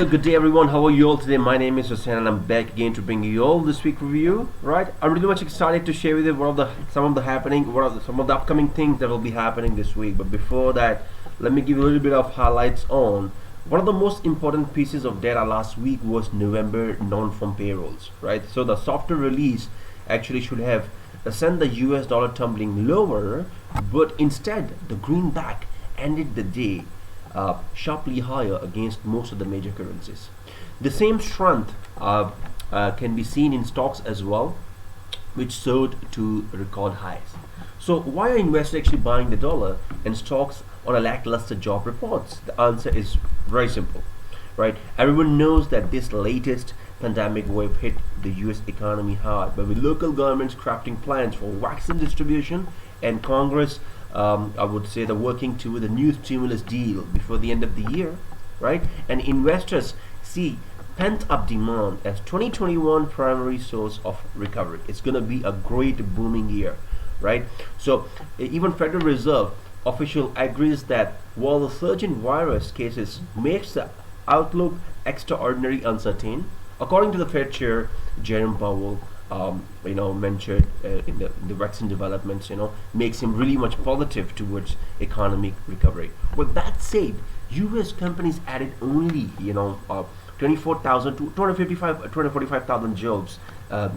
Hello, good day everyone. How are you all today? My name is Hussein and I'm back again to bring you all this week review. Right, I'm really much excited to share with you some of the upcoming things that will be happening this week. But before that, let me give you a little bit of highlights on one of the most important pieces of data last week was November non-farm payrolls. Right, so the software release actually should have sent the US dollar tumbling lower, but instead the greenback ended the day sharply higher against most of the major currencies. The same strength can be seen in stocks as well, which soared to record highs. So why are investors actually buying the dollar and stocks on a lackluster job reports? The answer is very simple, right? Everyone knows that this latest pandemic wave hit the US economy hard, but with local governments crafting plans for vaccine distribution and Congress, I would say, the working toward a new stimulus deal before the end of the year, right? And investors see pent-up demand as 2021 primary source of recovery. It's going to be a great booming year, right? So even Federal Reserve official agrees that while the surge in virus cases makes the outlook extraordinarily uncertain, according to the Fed Chair Jerome Powell, mentioned in the vaccine developments, makes him really much positive towards economic recovery. With that said, U.S. companies added only 24,000 to 245,000 jobs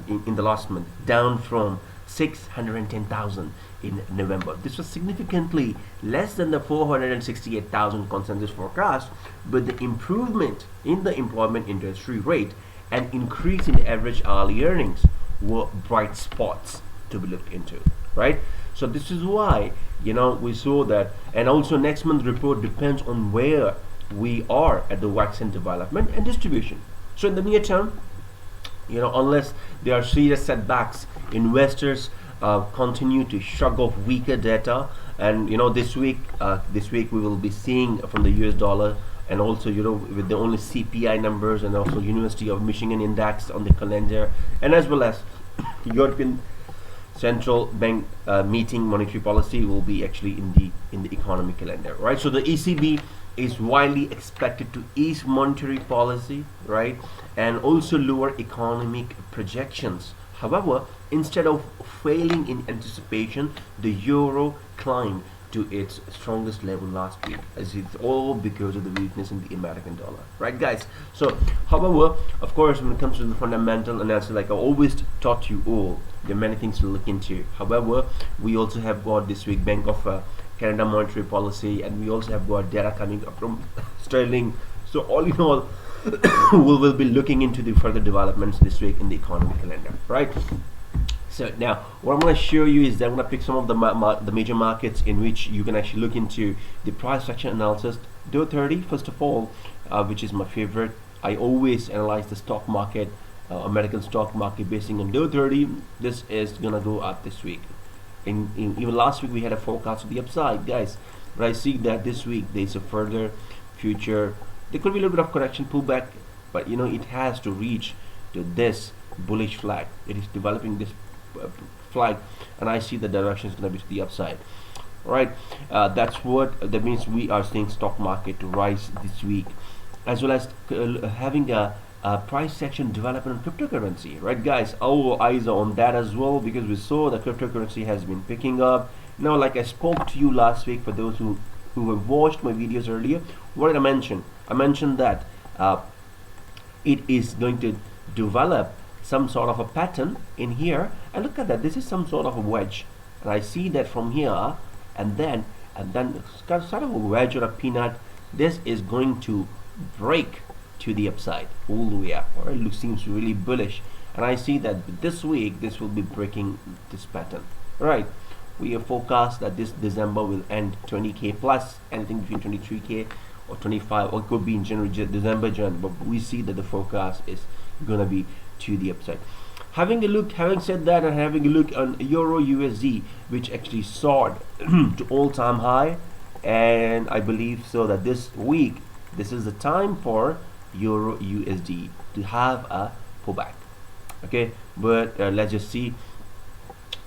in the last month, down from 610,000 in November. This was significantly less than the 468,000 consensus forecast, but the improvement in the employment industry rate and increase in average hourly earnings were bright spots to be looked into, right? So this is why we saw that. And also next month's report depends on where we are at the vaccine development and distribution. So in the near term, unless there are serious setbacks, investors continue to shrug off weaker data. And this week we will be seeing from the US dollar, and also with the only CPI numbers, and also University of Michigan index on the calendar, and as well as European Central Bank meeting monetary policy will be actually in the economic calendar, right? So the ECB is widely expected to ease monetary policy, right, and also lower economic projections. However, instead of failing in anticipation, the euro climbed to its strongest level last week, as it's all because of the weakness in the American dollar, right, guys? So however, of course, when it comes to the fundamental analysis, like I always taught you all, there are many things to look into. However, we also have got this week Bank of Canada monetary policy, and we also have got data coming up from sterling. So all in all, we will be looking into the further developments this week in the economic calendar, right? So now what I'm going to show you is that I'm going to pick some of the major markets in which you can actually look into the price action analysis. Dow 30, first of all, which is my favorite. I always analyze the stock market, American stock market, basing on Dow 30. This is going to go up this week. In even last week we had a forecast of the upside, guys, but I see that this week there's a further future. There could be a little bit of correction pullback, but it has to reach to this bullish flag. It is developing this flag, and I see the direction is going to be to the upside. All right, that means we are seeing stock market to rise this week, as well as having a price action development on cryptocurrency, right, guys? Our eyes are on that as well, because we saw the cryptocurrency has been picking up. Like I spoke to you last week, for those who have watched my videos earlier, what did I mention? I mentioned that it is going to develop some sort of a pattern in here, and look at that, this is some sort of a wedge, and I see that from here, and then sort of a wedge or a peanut. This is going to break to the upside all the way up, or it seems really bullish, and I see that this week this will be breaking this pattern, right? We have forecast that this December will end 20k plus, anything between 23k or 25, or it could be in December, but we see that the forecast is gonna be to the upside. Having said that, and having a look on Euro USD, which actually soared to all-time high, and I believe so that this week this is the time for Euro USD to have a pullback. Okay, but let's just see.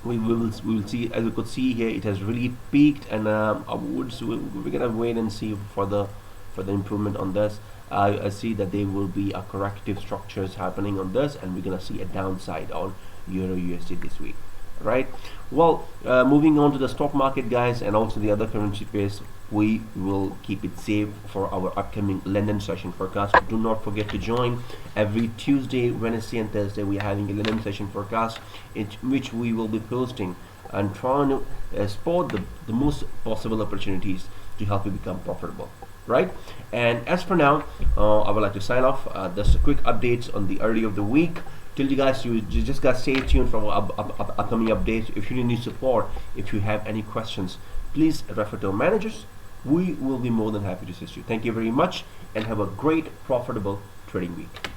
We will see. As you could see here, it has really peaked, and we're gonna wait and see for the improvement on this. I see that there will be a corrective structures happening on this, and we're gonna see a downside on Euro USD this week, right? Well, moving on to the stock market, guys, and also the other currency pairs, we will keep it safe for our upcoming London session forecast. Do not forget to join. Every Tuesday, Wednesday and Thursday we are having a London session forecast, in which we will be posting and trying to spot the most possible opportunities to help you become profitable, right? And as for now, I would like to sign off. Just a quick updates on the early of the week. Till you guys, you just got stay tuned for our upcoming updates. If you need support, if you have any questions, please refer to our managers. We will be more than happy to assist you. Thank you very much, and have a great profitable trading week.